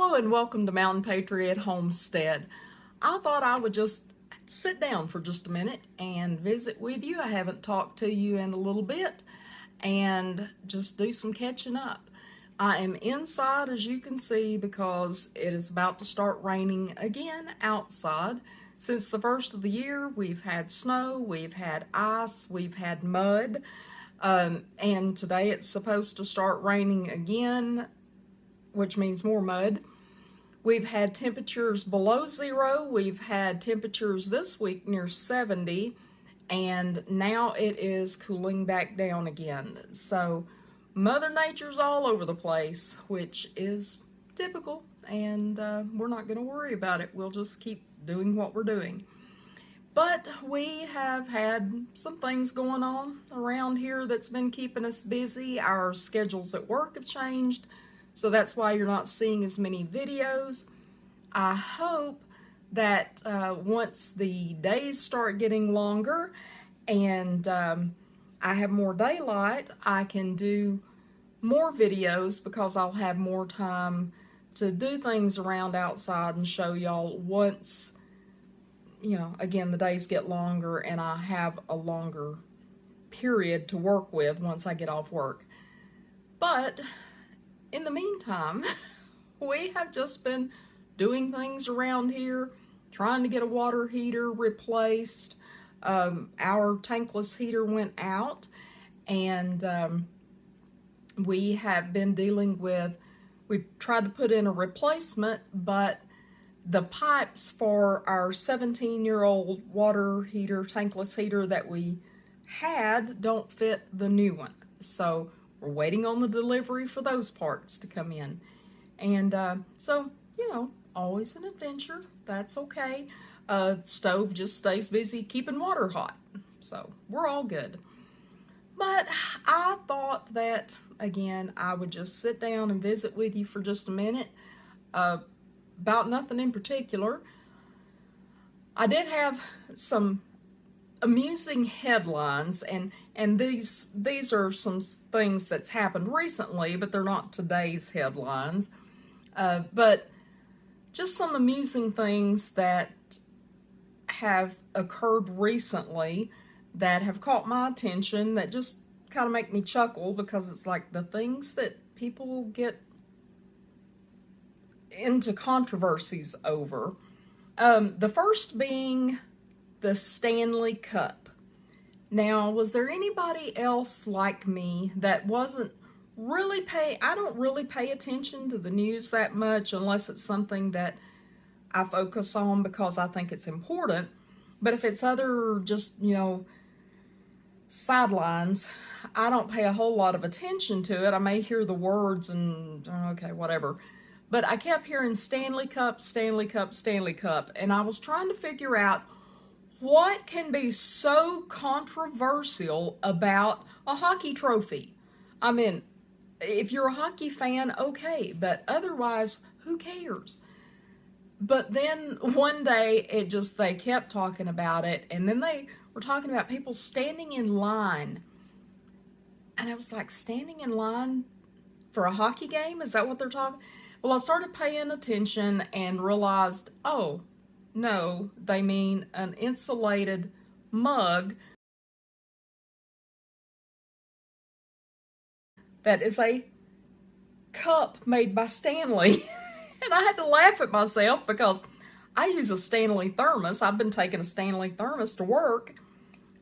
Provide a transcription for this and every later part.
Hello and welcome to Mountain Patriot Homestead. I thought I would just sit down for just a minute and visit with you. I haven't talked to you in a little bit and just do some catching up. I am inside, as you can see, because it is about to start raining again outside. Since the first of the year, we've had snow, we've had ice, we've had mud, and today it's supposed to start raining again, which means more mud. We've had temperatures below zero. We've had temperatures this week near 70, and now it is cooling back down again. So Mother Nature's all over the place, which is typical, and we're not going to worry about it. We'll just keep doing what we're doing. But we have had some things going on around here that's been keeping us busy. Our schedules at work have changed, so that's why you're not seeing as many videos. I hope that once the days start getting longer and I have more daylight, I can do more videos because I'll have more time to do things around outside and show y'all once, you know, again, the days get longer and I have a longer period to work with once I get off work. But in the meantime, we have just been doing things around here, trying to get a water heater replaced. Our tankless heater went out, and we have been dealing with, we tried to put in a replacement, but the pipes for our 17-year-old water heater, tankless heater that we had don't fit the new one. So we're waiting on the delivery for those parts to come in. And so, you know, always an adventure. That's okay. Stove just stays busy keeping water hot. So we're all good. But I thought that, again, I would just sit down and visit with you for just a minute about nothing in particular. I did have some amusing headlines, and these are some things that's happened recently, but they're not today's headlines. But just some amusing things that have occurred recently that have caught my attention that just kind of make me chuckle, because it's like the things that people get into controversies over. The first being the Stanley Cup. Now, was there anybody else like me that wasn't really I don't really pay attention to the news that much unless it's something that I focus on because I think it's important. But if it's other just, you know, sidelines, I don't pay a whole lot of attention to it. I may hear the words and, okay, whatever. But I kept hearing Stanley Cup, Stanley Cup, Stanley Cup. And I was trying to figure out what can be so controversial about a hockey trophy. I mean, if you're a hockey fan, okay, but otherwise, who cares? But then one day, they kept talking about it, and then they were talking about people standing in line. And I was like, standing in line for a hockey game? Is that what they're talking? Well, I started paying attention and realized, oh, no, they mean an insulated mug that is a cup made by Stanley. And I had to laugh at myself because I use a Stanley thermos. I've been taking a Stanley thermos to work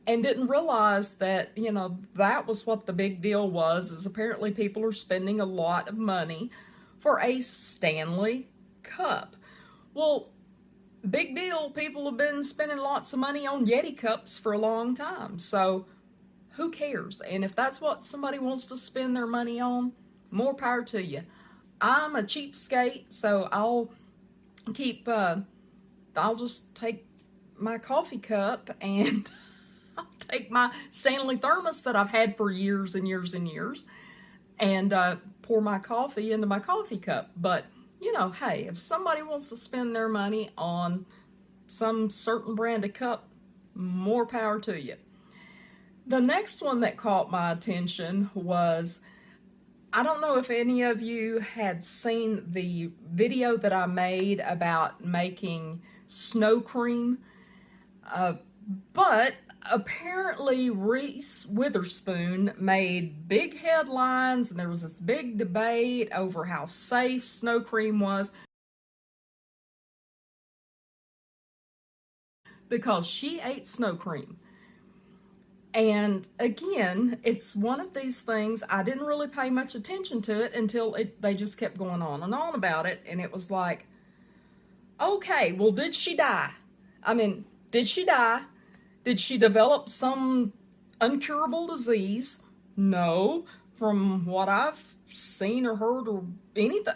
and didn't realize that, you know, that was what the big deal was, is apparently people are spending a lot of money for a Stanley cup. Well, big deal. People have been spending lots of money on Yeti cups for a long time. So who cares? And if that's what somebody wants to spend their money on, more power to you. I'm a cheapskate, so I'll just take my coffee cup and I'll take my Stanley thermos that I've had for years and years and years and pour my coffee into my coffee cup. But, you know, hey, if somebody wants to spend their money on some certain brand of cup, more power to you. The next one that caught my attention was I don't know if any of you had seen the video that I made about making snow cream, but apparently Reese Witherspoon made big headlines, and there was this big debate over how safe snow cream was because she ate snow cream. And again, it's one of these things, I didn't really pay much attention to it until they just kept going on and on about it. And it was like, okay, well, did she die? I mean, did she die? Did she develop some uncurable disease? No. From what I've seen or heard or anything,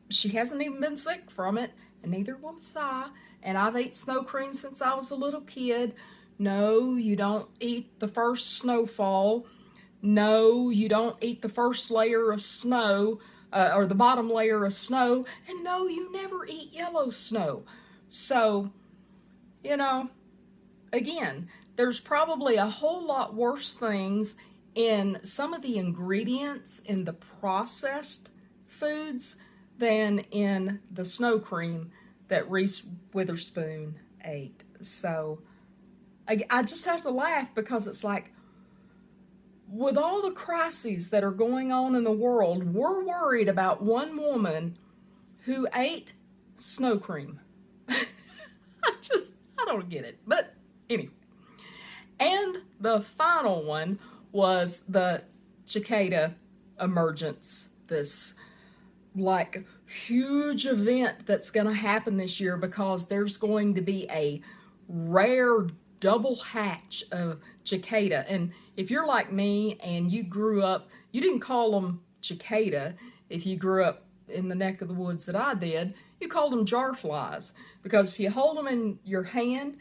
she hasn't even been sick from it, and neither was I. And I've ate snow cream since I was a little kid. No, you don't eat the first snowfall. No, you don't eat the first layer of snow, or the bottom layer of snow. And no, you never eat yellow snow. So, you know, again, there's probably a whole lot worse things in some of the ingredients in the processed foods than in the snow cream that Reese Witherspoon ate. So, I just have to laugh because it's like, with all the crises that are going on in the world, we're worried about one woman who ate snow cream. I don't get it. But anyway. And the final one was the cicada emergence. This like huge event that's going to happen this year because there's going to be a rare double hatch of cicada. And if you're like me and you grew up, you didn't call them cicada. If you grew up in the neck of the woods that I did, you called them jar flies, because if you hold them in your hand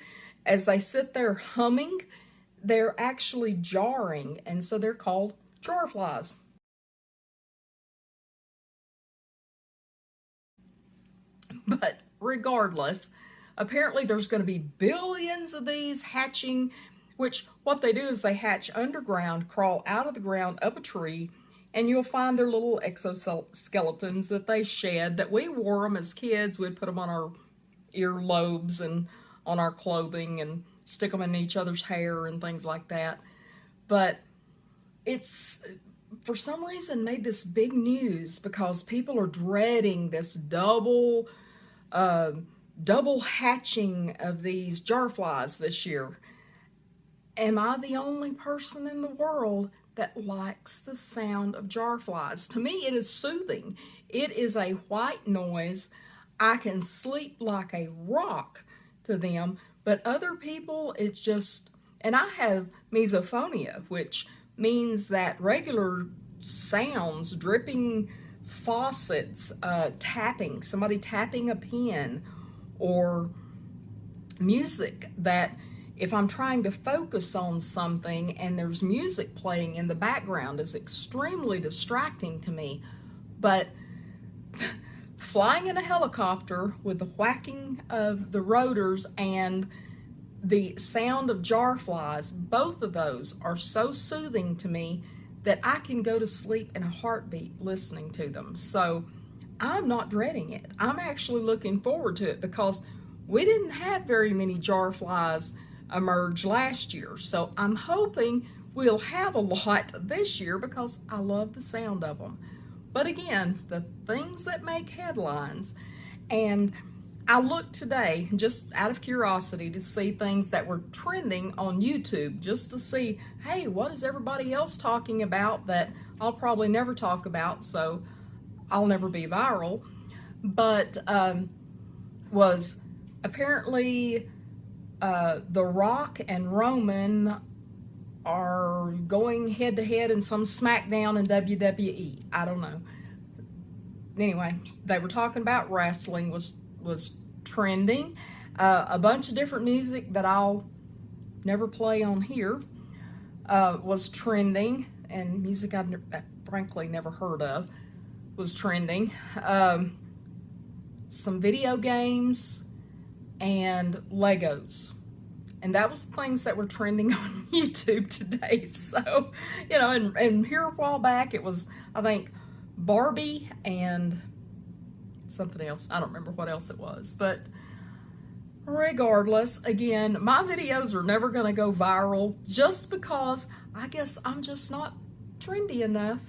as they sit there humming, they're actually jarring, and so they're called jar flies. But regardless, apparently there's going to be billions of these hatching, which what they do is they hatch underground, crawl out of the ground up a tree, and you'll find their little exoskeletons that they shed, that we wore them as kids. We'd put them on our earlobes and on our clothing and stick them in each other's hair and things like that. But it's, for some reason, made this big news because people are dreading this double hatching of these jar flies this year. Am I the only person in the world that likes the sound of jar flies? To me, it is soothing. It is a white noise. I can sleep like a rock to them, but other people, it's just, and I have misophonia, which means that regular sounds, dripping faucets, tapping, somebody tapping a pen, or music that if I'm trying to focus on something and there's music playing in the background is extremely distracting to me. But flying in a helicopter with the whacking of the rotors and the sound of jar flies, both of those are so soothing to me that I can go to sleep in a heartbeat listening to them. So I'm not dreading it. I'm actually looking forward to it because we didn't have very many jar flies emerge last year. So I'm hoping we'll have a lot this year because I love the sound of them. But again, the things that make headlines, and I looked today just out of curiosity to see things that were trending on YouTube, just to see, hey, what is everybody else talking about that I'll probably never talk about, so I'll never be viral. But was apparently The Rock and Roman are going head to head in some SmackDown in WWE. I don't know. Anyway, they were talking about wrestling was trending. A bunch of different music that I'll never play on here was trending, and music I've frankly never heard of was trending. Some video games and Legos. And that was the things that were trending on YouTube today. So, you know, and here a while back, it was, I think, Barbie and something else. I don't remember what else it was, but regardless, again, my videos are never going to go viral just because I guess I'm just not trendy enough.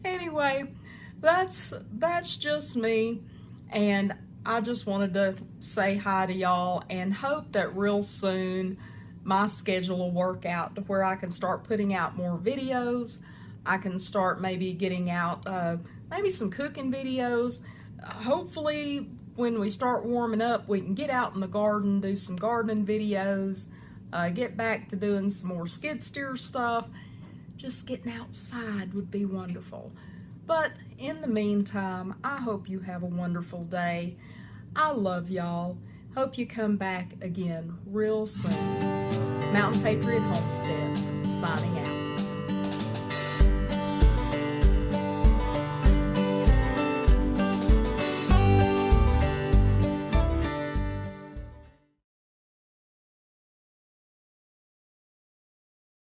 Anyway, that's just me, and I just wanted to say hi to y'all and hope that real soon my schedule will work out to where I can start putting out more videos. I can start maybe getting out maybe some cooking videos. Hopefully when we start warming up, we can get out in the garden, do some gardening videos, get back to doing some more skid steer stuff. Just getting outside would be wonderful. But in the meantime, I hope you have a wonderful day. I love y'all. Hope you come back again real soon. Mountain Patriot Homestead, signing out.